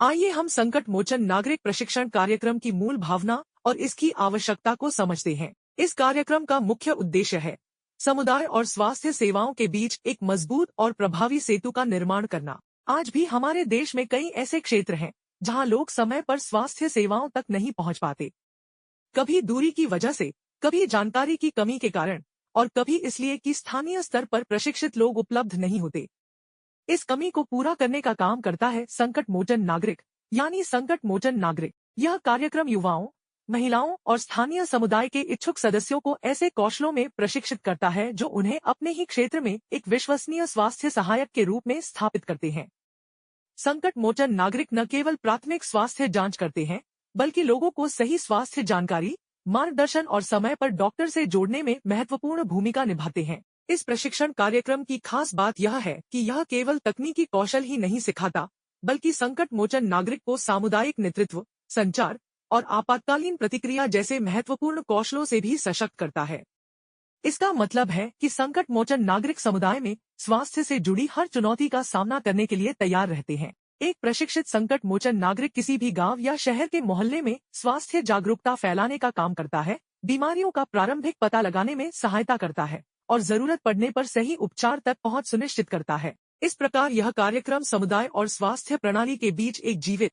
आइए हम संकट मोचन नागरिक प्रशिक्षण कार्यक्रम की मूल भावना और इसकी आवश्यकता को समझते हैं। इस कार्यक्रम का मुख्य उद्देश्य है समुदाय और स्वास्थ्य सेवाओं के बीच एक मजबूत और प्रभावी सेतु का निर्माण करना। आज भी हमारे देश में कई ऐसे क्षेत्र हैं जहां लोग समय पर स्वास्थ्य सेवाओं तक नहीं पहुंच पाते। कभी दूरी की वजह से, कभी जानकारी की कमी के कारण और कभी इसलिए कि स्थानीय स्तर पर प्रशिक्षित लोग उपलब्ध नहीं होते। इस कमी को पूरा करने का काम करता है संकट मोचन नागरिक यानी संकट मोचन नागरिक। यह कार्यक्रम युवाओं, महिलाओं और स्थानीय समुदाय के इच्छुक सदस्यों को ऐसे कौशलों में प्रशिक्षित करता है जो उन्हें अपने ही क्षेत्र में एक विश्वसनीय स्वास्थ्य सहायक के रूप में स्थापित करते हैं। संकट मोचन नागरिक न केवल प्राथमिक स्वास्थ्य जांच करते हैं, बल्कि लोगों को सही स्वास्थ्य जानकारी, मार्गदर्शन और समय पर डॉक्टर से जोड़ने में महत्वपूर्ण भूमिका निभाते हैं। इस प्रशिक्षण कार्यक्रम की खास बात यह है कि यह केवल तकनीकी कौशल ही नहीं सिखाता, बल्कि संकट मोचन नागरिक को सामुदायिक नेतृत्व, संचार और आपातकालीन प्रतिक्रिया जैसे महत्वपूर्ण कौशलों से भी सशक्त करता है। इसका मतलब है कि संकट मोचन नागरिक समुदाय में स्वास्थ्य से जुड़ी हर चुनौती का सामना करने के लिए तैयार रहते हैं। एक प्रशिक्षित संकट मोचन नागरिक किसी भी गांव या शहर के मोहल्ले में स्वास्थ्य जागरूकता फैलाने का काम करता है, बीमारियों का प्रारंभिक पता लगाने में सहायता करता है और जरूरत पड़ने पर सही उपचार तक पहुंच सुनिश्चित करता है। इस प्रकार यह कार्यक्रम समुदाय और स्वास्थ्य प्रणाली के बीच एक जीवित,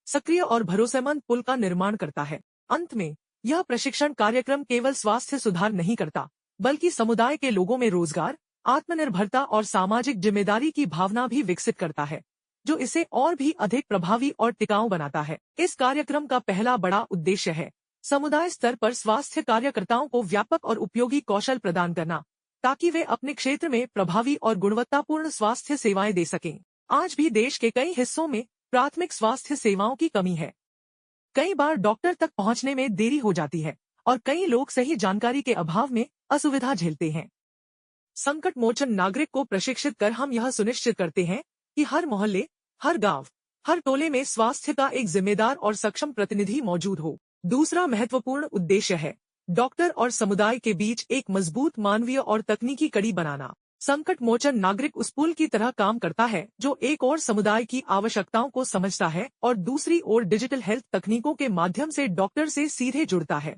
सक्रिय और भरोसेमंद पुल का निर्माण करता है। अंत में, यह प्रशिक्षण कार्यक्रम केवल स्वास्थ्य सुधार नहीं करता, बल्कि समुदाय के लोगों में रोजगार, आत्मनिर्भरता और सामाजिक जिम्मेदारी की भावना भी विकसित करता है, जो इसे और भी अधिक प्रभावी और टिकाऊ बनाता है। इस कार्यक्रम का पहला बड़ा उद्देश्य है समुदाय स्तर पर स्वास्थ्य कार्यकर्ताओं को व्यापक और उपयोगी कौशल प्रदान करना, ताकि वे अपने क्षेत्र में प्रभावी और गुणवत्तापूर्ण स्वास्थ्य सेवाएं दे सकें। आज भी देश के कई हिस्सों में प्राथमिक स्वास्थ्य सेवाओं की कमी है। कई बार डॉक्टर तक पहुंचने में देरी हो जाती है और कई लोग सही जानकारी के अभाव में असुविधा झेलते हैं। संकट मोचन नागरिक को प्रशिक्षित कर हम यह सुनिश्चित करते हैं कि हर मोहल्ले, हर गांव, हर टोले में स्वास्थ्य का एक जिम्मेदार और सक्षम प्रतिनिधि मौजूद हो। दूसरा महत्वपूर्ण उद्देश्य है डॉक्टर और समुदाय के बीच एक मजबूत मानवीय और तकनीकी कड़ी बनाना। संकट मोचन नागरिक उस पुल की तरह काम करता है जो एक ओर समुदाय की आवश्यकताओं को समझता है और दूसरी ओर डिजिटल हेल्थ तकनीकों के माध्यम से डॉक्टर से सीधे जुड़ता है।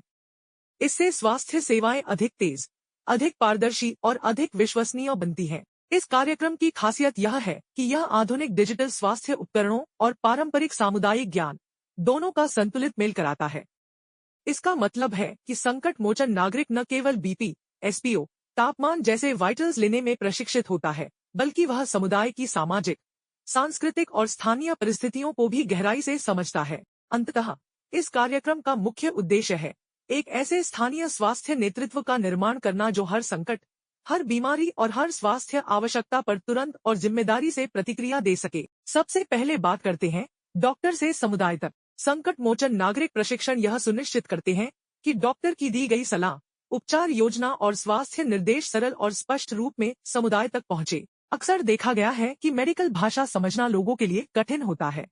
इससे स्वास्थ्य सेवाएं अधिक तेज, अधिक पारदर्शी और अधिक विश्वसनीय बनती हैं। इस कार्यक्रम की खासियत यह है कि यह आधुनिक डिजिटल स्वास्थ्य उपकरणों और पारंपरिक सामुदायिक ज्ञान दोनों का संतुलित मेल कराता है। इसका मतलब है कि संकट मोचन नागरिक न केवल बीपी, एसपीओ, तापमान जैसे वाइटल्स लेने में प्रशिक्षित होता है, बल्कि वह समुदाय की सामाजिक, सांस्कृतिक और स्थानीय परिस्थितियों को भी गहराई से समझता है। अंततः इस कार्यक्रम का मुख्य उद्देश्य है एक ऐसे स्थानीय स्वास्थ्य नेतृत्व का निर्माण करना जो हर संकट, हर बीमारी और हर स्वास्थ्य आवश्यकता पर तुरंत और जिम्मेदारी से प्रतिक्रिया दे सके। सबसे पहले बात करते हैं डॉक्टर से समुदाय तक। संकट मोचन नागरिक प्रशिक्षण यह सुनिश्चित करते हैं कि डॉक्टर की दी गई सलाह, उपचार योजना और स्वास्थ्य निर्देश सरल और स्पष्ट रूप में समुदाय तक पहुंचे। अक्सर देखा गया है कि मेडिकल भाषा समझना लोगों के लिए कठिन होता है।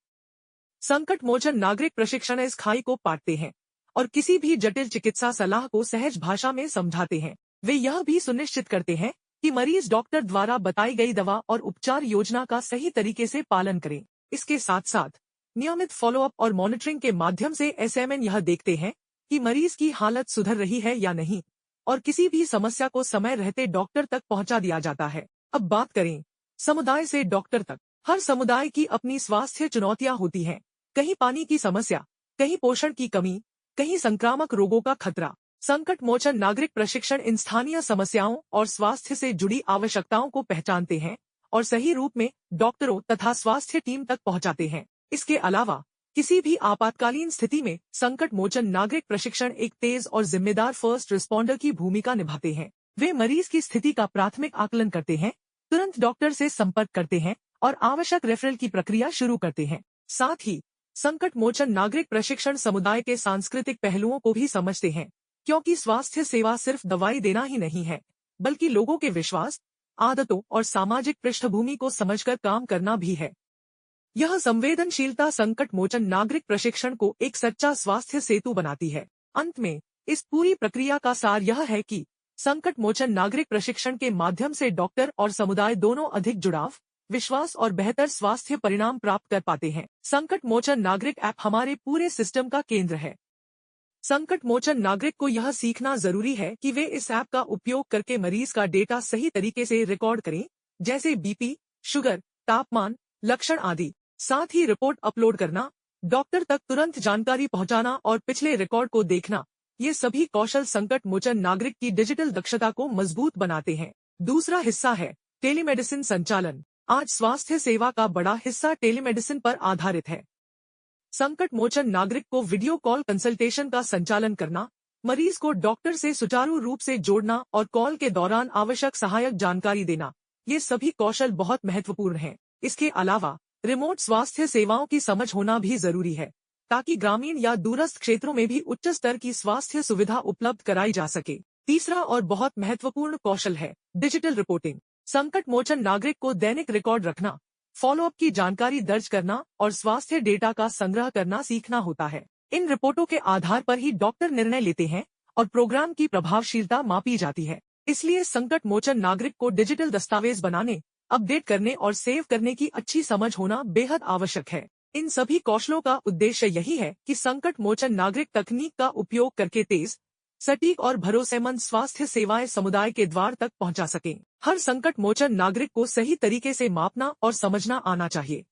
संकट मोचन नागरिक प्रशिक्षण इस खाई को पाटते हैं और किसी भी जटिल चिकित्सा सलाह को सहज भाषा में समझाते हैं। वे यह भी सुनिश्चित करते हैं कि मरीज डॉक्टर द्वारा बताई गई दवा और उपचार योजना का सही तरीके से पालन करें। इसके साथ साथ नियमित फॉलोअप और मॉनिटरिंग के माध्यम से एसएमएन यह देखते हैं कि मरीज की हालत सुधर रही है या नहीं और किसी भी समस्या को समय रहते डॉक्टर तक पहुंचा दिया जाता है। अब बात करें समुदाय से डॉक्टर तक। हर समुदाय की अपनी स्वास्थ्य चुनौतियां होती हैं। कहीं पानी की समस्या, कहीं पोषण की कमी, कहीं संक्रामक रोगों का खतरा। संकट मोचन नागरिक प्रशिक्षण इन स्थानीय समस्याओं और स्वास्थ्य से जुड़ी आवश्यकताओं को पहचानते हैं और सही रूप में डॉक्टरों तथा स्वास्थ्य टीम तक पहुंचाते हैं। इसके अलावा किसी भी आपातकालीन स्थिति में संकट मोचन नागरिक प्रशिक्षण एक तेज और जिम्मेदार फर्स्ट रिस्पॉन्डर की भूमिका निभाते हैं। वे मरीज की स्थिति का प्राथमिक आकलन करते हैं, तुरंत डॉक्टर से संपर्क करते हैं और आवश्यक रेफरल की प्रक्रिया शुरू करते हैं। साथ ही संकट मोचन नागरिक प्रशिक्षण समुदाय के सांस्कृतिक पहलुओं को भी समझते हैं, क्योंकि स्वास्थ्य सेवा सिर्फ दवाई देना ही नहीं है, बल्कि लोगों के विश्वास, आदतों और सामाजिक पृष्ठभूमि को समझकर काम करना भी है। यह संवेदनशीलता संकट मोचन नागरिक प्रशिक्षण को एक सच्चा स्वास्थ्य सेतु बनाती है। अंत में इस पूरी प्रक्रिया का सार यह है कि संकट मोचन नागरिक प्रशिक्षण के माध्यम से डॉक्टर और समुदाय दोनों अधिक जुड़ाव, विश्वास और बेहतर स्वास्थ्य परिणाम प्राप्त कर पाते हैं। संकट मोचन नागरिक ऐप हमारे पूरे सिस्टम का केंद्र है। संकट मोचन नागरिक को यह सीखना जरूरी है कि वे इस ऐप का उपयोग करके मरीज का डेटा सही तरीके से रिकॉर्ड करें, जैसे बीपी, शुगर, तापमान, लक्षण आदि। साथ ही रिपोर्ट अपलोड करना, डॉक्टर तक तुरंत जानकारी पहुंचाना और पिछले रिकॉर्ड को देखना, ये सभी कौशल संकट मोचन नागरिक की डिजिटल दक्षता को मजबूत बनाते हैं। दूसरा हिस्सा है टेलीमेडिसिन संचालन। आज स्वास्थ्य सेवा का बड़ा हिस्सा टेलीमेडिसिन पर आधारित है। संकट मोचन नागरिक को वीडियो कॉल कंसल्टेशन का संचालन करना, मरीज को डॉक्टर से सुचारू रूप से जोड़ना और कॉल के दौरान आवश्यक सहायक जानकारी देना, ये सभी कौशल बहुत महत्वपूर्ण हैं। इसके अलावा रिमोट स्वास्थ्य सेवाओं की समझ होना भी जरूरी है, ताकि ग्रामीण या दूरस्थ क्षेत्रों में भी उच्च स्तर की स्वास्थ्य सुविधा उपलब्ध कराई जा सके। तीसरा और बहुत महत्वपूर्ण कौशल है डिजिटल रिपोर्टिंग। संकट मोचन नागरिक को दैनिक रिकॉर्ड रखना, फॉलोअप की जानकारी दर्ज करना और स्वास्थ्य डेटा का संग्रह करना सीखना होता है। इन रिपोर्टों के आधार पर ही डॉक्टर निर्णय लेते हैं और प्रोग्राम की प्रभावशीलता मापी जाती है। इसलिए संकट मोचन नागरिक को डिजिटल दस्तावेज बनाने, अपडेट करने और सेव करने की अच्छी समझ होना बेहद आवश्यक है। इन सभी कौशलों का उद्देश्य यही है कि संकट मोचन नागरिक तकनीक का उपयोग करके तेज, सटीक और भरोसेमंद स्वास्थ्य सेवाएं समुदाय के द्वार तक पहुंचा सकें। हर संकट मोचन नागरिक को सही तरीके से मापना और समझना आना चाहिए।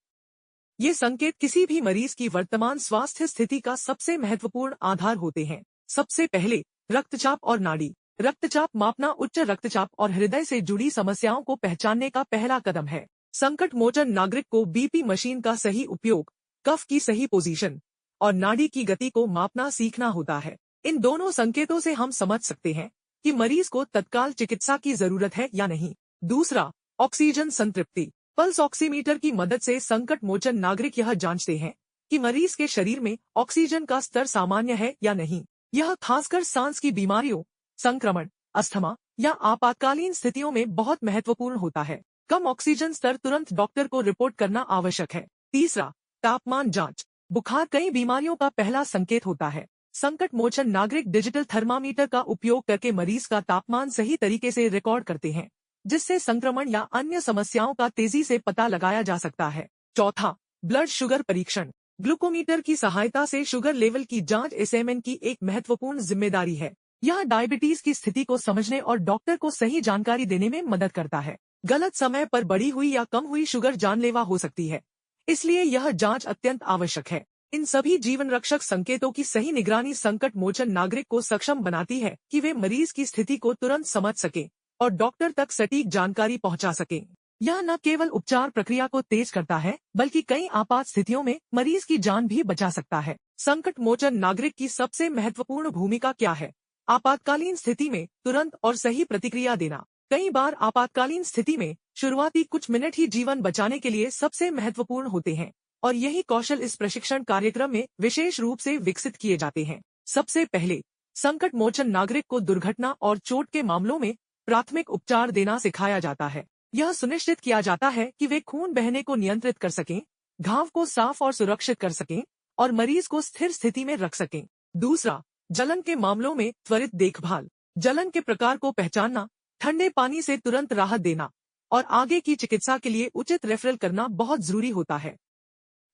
ये संकेत किसी भी मरीज की वर्तमान स्वास्थ्य स्थिति का सबसे महत्वपूर्ण आधार होते हैं। सबसे पहले रक्तचाप और नाड़ी। रक्तचाप मापना उच्च रक्तचाप और हृदय से जुड़ी समस्याओं को पहचानने का पहला कदम है। संकट मोचन नागरिक को बीपी मशीन का सही उपयोग, कफ की सही पोजीशन और नाड़ी की गति को मापना सीखना होता है। इन दोनों संकेतों से हम समझ सकते हैं कि मरीज को तत्काल चिकित्सा की जरूरत है या नहीं। दूसरा, ऑक्सीजन संतृप्ति। पल्स ऑक्सीमीटर की मदद से संकट मोचन नागरिक यह जांचते हैं कि मरीज के शरीर में ऑक्सीजन का स्तर सामान्य है या नहीं। यह खासकर सांस की बीमारियों, संक्रमण, अस्थमा या आपातकालीन स्थितियों में बहुत महत्वपूर्ण होता है। कम ऑक्सीजन स्तर तुरंत डॉक्टर को रिपोर्ट करना आवश्यक है। तीसरा, तापमान जांच। बुखार कई बीमारियों का पहला संकेत होता है। संकट मोचन नागरिक डिजिटल थर्मामीटर का उपयोग करके मरीज का तापमान सही तरीके से रिकॉर्ड करते हैं, जिससे संक्रमण या अन्य समस्याओं का तेजी से पता लगाया जा सकता है। चौथा, ब्लड शुगर परीक्षण। ग्लूकोमीटर की सहायता से शुगर लेवल की जांच एसएमएन की एक महत्वपूर्ण जिम्मेदारी है। यह डायबिटीज की स्थिति को समझने और डॉक्टर को सही जानकारी देने में मदद करता है। गलत समय पर बढ़ी हुई या कम हुई शुगर जानलेवा हो सकती है, इसलिए यह जांच अत्यंत आवश्यक है। इन सभी जीवन रक्षक संकेतों की सही निगरानी संकट मोचन नागरिक को सक्षम बनाती है कि वे मरीज की स्थिति को तुरंत समझ सकें और डॉक्टर तक सटीक जानकारी पहुंचा सकें। यह न केवल उपचार प्रक्रिया को तेज करता है, बल्कि कई आपात स्थितियों में मरीज की जान भी बचा सकता है। संकट मोचन नागरिक की सबसे महत्वपूर्ण भूमिका क्या है? आपातकालीन स्थिति में तुरंत और सही प्रतिक्रिया देना। कई बार आपातकालीन स्थिति में शुरुआती कुछ मिनट ही जीवन बचाने के लिए सबसे महत्वपूर्ण होते हैं, और यही कौशल इस प्रशिक्षण कार्यक्रम में विशेष रूप से विकसित किए जाते हैं। सबसे पहले संकट मोचन नागरिक को दुर्घटना और चोट के मामलों में प्राथमिक उपचार देना सिखाया जाता है। यह सुनिश्चित किया जाता है कि वे खून बहने को नियंत्रित कर सकें, घाव को साफ और सुरक्षित कर सकें और मरीज को स्थिर स्थिति में रख सकें। दूसरा, जलन के मामलों में त्वरित देखभाल। जलन के प्रकार को पहचानना, ठंडे पानी से तुरंत राहत देना और आगे की चिकित्सा के लिए उचित रेफरल करना बहुत जरूरी होता है।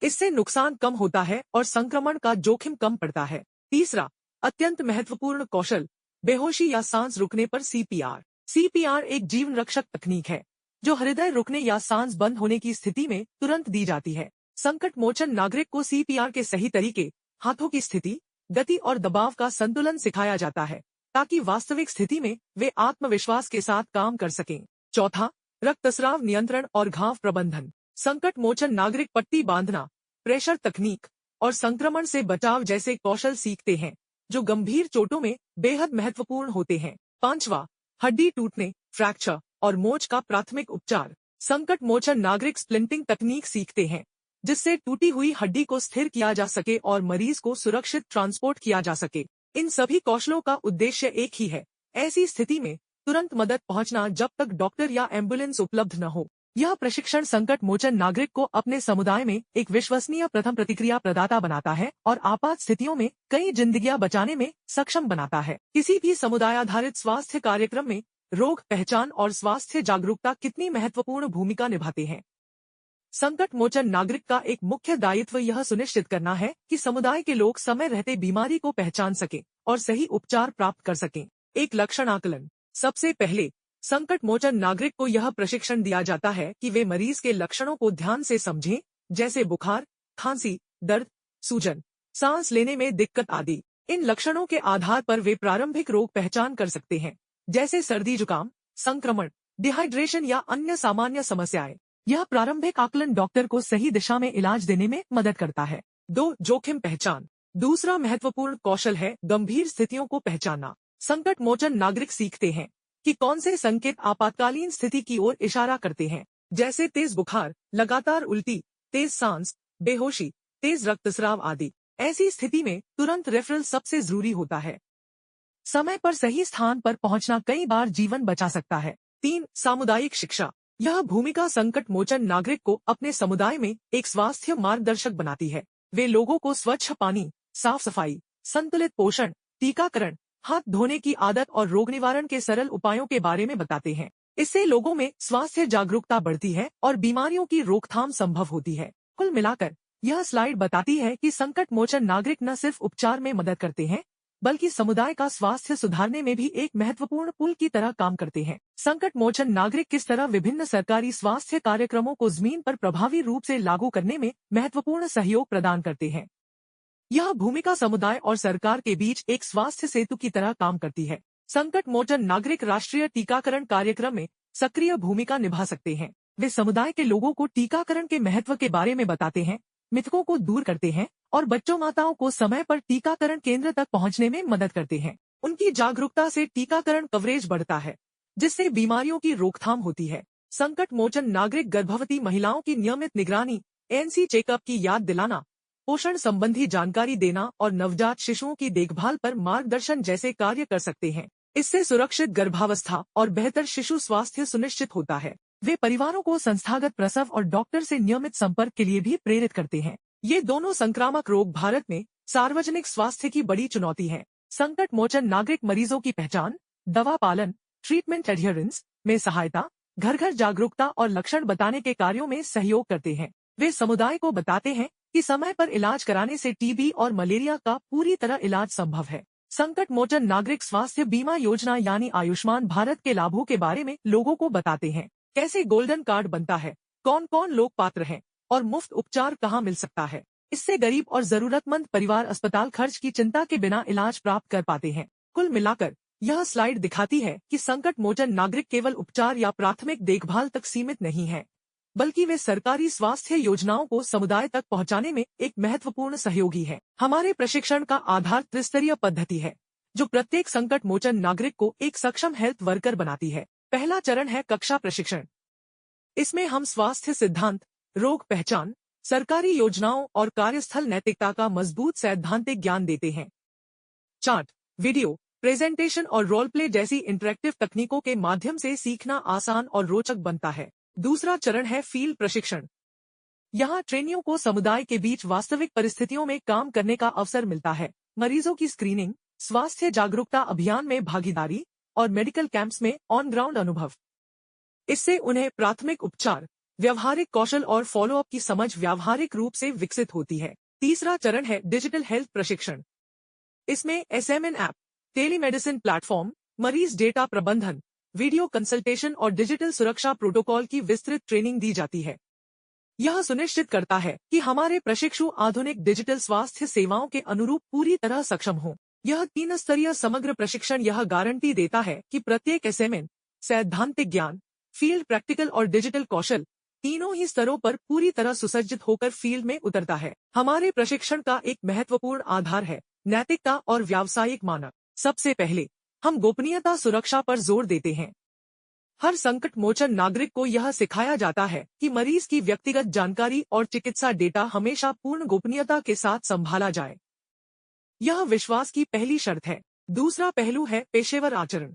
इससे नुकसान कम होता है और संक्रमण का जोखिम कम पड़ता है। तीसरा, अत्यंत महत्वपूर्ण कौशल, बेहोशी या सांस रुकने पर सीपीआर। सीपीआर एक जीवन रक्षक तकनीक है जो हृदय रुकने या सांस बंद होने की स्थिति में तुरंत दी जाती है। संकट मोचन नागरिक को सीपीआर के सही तरीके, हाथों की स्थिति, गति और दबाव का संतुलन सिखाया जाता है, ताकि वास्तविक स्थिति में वे आत्मविश्वास के साथ काम कर सकें। चौथा, रक्तस्राव नियंत्रण और घाव प्रबंधन। संकट मोचन नागरिक पट्टी बांधना, प्रेशर तकनीक और संक्रमण से बचाव जैसे कौशल सीखते हैं, जो गंभीर चोटों में बेहद महत्वपूर्ण होते हैं। पांचवा, हड्डी टूटने, फ्रैक्चर और मोच का प्राथमिक उपचार। संकट मोचन नागरिक स्प्लिंटिंग तकनीक सीखते हैं, जिससे टूटी हुई हड्डी को स्थिर किया जा सके और मरीज को सुरक्षित ट्रांसपोर्ट किया जा सके। इन सभी कौशलों का उद्देश्य एक ही है, ऐसी स्थिति में तुरंत मदद पहुंचना जब तक डॉक्टर या एम्बुलेंस उपलब्ध न हो। यह प्रशिक्षण संकट मोचन नागरिक को अपने समुदाय में एक विश्वसनीय प्रथम प्रतिक्रिया प्रदाता बनाता है और आपात स्थितियों में कई जिंदगियां बचाने में सक्षम बनाता है। किसी भी समुदाय आधारित स्वास्थ्य कार्यक्रम में रोग पहचान और स्वास्थ्य जागरूकता कितनी महत्वपूर्ण भूमिका निभाते हैं, संकट मोचन नागरिक का एक मुख्य दायित्व यह सुनिश्चित करना है कि समुदाय के लोग समय रहते बीमारी को पहचान सकें और सही उपचार प्राप्त कर सकें। एक लक्षण आकलन। सबसे पहले संकट मोचन नागरिक को यह प्रशिक्षण दिया जाता है कि वे मरीज के लक्षणों को ध्यान से समझें, जैसे बुखार, खांसी, दर्द, सूजन, सांस लेने में दिक्कत आदि। इन लक्षणों के आधार पर वे प्रारंभिक रोग पहचान कर सकते हैं, जैसे सर्दी, जुकाम, संक्रमण, डिहाइड्रेशन या अन्य सामान्य समस्याएं। यह प्रारंभिक आकलन डॉक्टर को सही दिशा में इलाज देने में मदद करता है। 2. जोखिम पहचान। दूसरा महत्वपूर्ण कौशल है गंभीर स्थितियों को पहचानना। संकट मोचन नागरिक सीखते हैं कि कौन से संकेत आपातकालीन स्थिति की ओर इशारा करते हैं, जैसे तेज बुखार, लगातार उल्टी, तेज सांस, बेहोशी, तेज रक्तस्राव आदि। ऐसी स्थिति में तुरंत रेफरल सबसे जरूरी होता है। समय पर सही स्थान पर पहुंचना कई बार जीवन बचा सकता है। 3. सामुदायिक शिक्षा। यह भूमिका संकट मोचन नागरिक को अपने समुदाय में एक स्वास्थ्य मार्गदर्शक बनाती है। वे लोगों को स्वच्छ पानी, साफ सफाई, संतुलित पोषण, टीकाकरण, हाथ धोने की आदत और रोग निवारण के सरल उपायों के बारे में बताते हैं। इससे लोगों में स्वास्थ्य जागरूकता बढ़ती है और बीमारियों की रोकथाम संभव होती है। कुल मिलाकर यह स्लाइड बताती है कि संकट मोचन नागरिक न सिर्फ उपचार में मदद करते हैं, बल्कि समुदाय का स्वास्थ्य सुधारने में भी एक महत्वपूर्ण पुल की तरह काम करते हैं। संकट मोचन नागरिक किस तरह विभिन्न सरकारी स्वास्थ्य कार्यक्रमों को जमीन पर प्रभावी रूप से लागू करने में महत्वपूर्ण सहयोग प्रदान करते हैं। यह भूमिका समुदाय और सरकार के बीच एक स्वास्थ्य सेतु की तरह काम करती है। संकट मोचन नागरिक राष्ट्रीय टीकाकरण कार्यक्रम में सक्रिय भूमिका निभा सकते हैं। वे समुदाय के लोगों को टीकाकरण के महत्व के बारे में बताते हैं, मिथकों को दूर करते हैं और बच्चों माताओं को समय पर टीकाकरण केंद्र तक पहुंचने में मदद करते हैं। उनकी जागरूकता से टीकाकरण कवरेज बढ़ता है, जिससे बीमारियों की रोकथाम होती है। संकट मोचन नागरिक गर्भवती महिलाओं की नियमित निगरानी, एनसी चेकअप की याद दिलाना, पोषण संबंधी जानकारी देना और नवजात शिशुओं की देखभाल पर मार्गदर्शन जैसे कार्य कर सकते हैं। इससे सुरक्षित गर्भावस्था और बेहतर शिशु स्वास्थ्य सुनिश्चित होता है। वे परिवारों को संस्थागत प्रसव और डॉक्टर से नियमित संपर्क के लिए भी प्रेरित करते हैं। ये दोनों संक्रामक रोग भारत में सार्वजनिक स्वास्थ्य की बड़ी चुनौती है। संकट मोचन नागरिक मरीजों की पहचान, दवा पालन, ट्रीटमेंट एडहेरेंस में सहायता, घर घर जागरूकता और लक्षण बताने के कार्यों में सहयोग करते हैं। वे समुदाय को बताते हैं कि समय पर इलाज कराने से टीबी और मलेरिया का पूरी तरह इलाज संभव है। संकट मोचन नागरिक स्वास्थ्य बीमा योजना यानी आयुष्मान भारत के लाभों के बारे में लोगों को बताते हैं। कैसे गोल्डन कार्ड बनता है, कौन कौन लोग पात्र हैं और मुफ्त उपचार कहां मिल सकता है। इससे गरीब और जरूरतमंद परिवार अस्पताल खर्च की चिंता के बिना इलाज प्राप्त कर पाते हैं। कुल मिलाकर यह स्लाइड दिखाती है कि संकट मोचन नागरिक केवल उपचार या प्राथमिक देखभाल तक सीमित नहीं है, बल्कि वे सरकारी स्वास्थ्य योजनाओं को समुदाय तक पहुंचाने में एक महत्वपूर्ण सहयोगी है। हमारे प्रशिक्षण का आधार त्रिस्तरीय पद्धति है, जो प्रत्येक संकट मोचन नागरिक को एक सक्षम हेल्थ वर्कर बनाती है। पहला चरण है कक्षा प्रशिक्षण। इसमें हम स्वास्थ्य सिद्धांत, रोग पहचान, सरकारी योजनाओं और कार्यस्थल नैतिकता का मजबूत सैद्धांतिक ज्ञान देते हैं। चार्ट, वीडियो, प्रेजेंटेशन और रोल प्ले जैसी इंटरेक्टिव तकनीकों के माध्यम से सीखना आसान और रोचक बनता है। दूसरा चरण है फील्ड प्रशिक्षण। यहाँ ट्रेनियों को समुदाय के बीच वास्तविक परिस्थितियों में काम करने का अवसर मिलता है। मरीजों की स्क्रीनिंग, स्वास्थ्य जागरूकता अभियान में भागीदारी और मेडिकल कैंप्स में ऑन ग्राउंड अनुभव। इससे उन्हें प्राथमिक उपचार, व्यवहारिक कौशल और फॉलोअप की समझ व्यावहारिक रूप से विकसित होती है। तीसरा चरण है डिजिटल हेल्थ प्रशिक्षण। इसमें एसएमएन ऐप, टेलीमेडिसिन प्लेटफॉर्म, मरीज डेटा प्रबंधन, वीडियो कंसल्टेशन और डिजिटल सुरक्षा प्रोटोकॉल की विस्तृत ट्रेनिंग दी जाती है। यह सुनिश्चित करता है कि हमारे प्रशिक्षु आधुनिक डिजिटल स्वास्थ्य सेवाओं के अनुरूप पूरी तरह सक्षम हों। यह 3 स्तरीय समग्र प्रशिक्षण यह गारंटी देता है कि प्रत्येक एसएमएन, सैद्धांतिक ज्ञान, फील्ड प्रैक्टिकल और डिजिटल कौशल, तीनों ही स्तरों पर पूरी तरह सुसज्जित होकर फील्ड में उतरता है। हमारे प्रशिक्षण का एक महत्वपूर्ण आधार है नैतिकता और व्यावसायिक मानक। सबसे पहले हम गोपनीयता सुरक्षा पर जोर देते हैं। हर संकट मोचन नागरिक को यह सिखाया जाता है कि मरीज की व्यक्तिगत जानकारी और चिकित्सा डेटा हमेशा पूर्ण गोपनीयता के साथ संभाला जाए। यह विश्वास की पहली शर्त है। दूसरा पहलू है पेशेवर आचरण।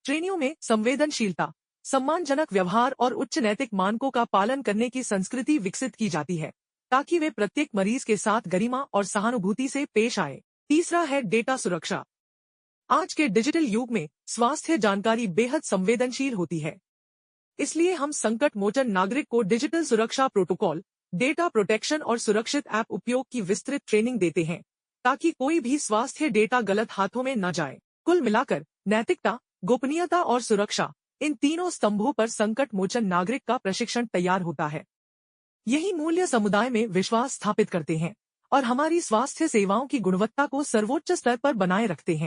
ट्रेनियों में संवेदनशीलता, सम्मानजनक व्यवहार और उच्च नैतिक मानकों का पालन करने की संस्कृति विकसित की जाती है, ताकि वे प्रत्येक मरीज के साथ गरिमा और सहानुभूति से पेश आए। तीसरा है डेटा सुरक्षा। आज के डिजिटल युग में स्वास्थ्य जानकारी बेहद संवेदनशील होती है। इसलिए हम संकट मोचन नागरिक को डिजिटल सुरक्षा प्रोटोकॉल, डेटा प्रोटेक्शन और सुरक्षित ऐप उपयोग की विस्तृत ट्रेनिंग देते हैं, ताकि कोई भी स्वास्थ्य डेटा गलत हाथों में न जाए। कुल मिलाकर नैतिकता, गोपनीयता और सुरक्षा, इन तीनों स्तंभों पर संकट मोचन नागरिक का प्रशिक्षण तैयार होता है। यही मूल्य समुदाय में विश्वास स्थापित करते हैं और हमारी स्वास्थ्य सेवाओं की गुणवत्ता को सर्वोच्च स्तर पर बनाए रखते हैं।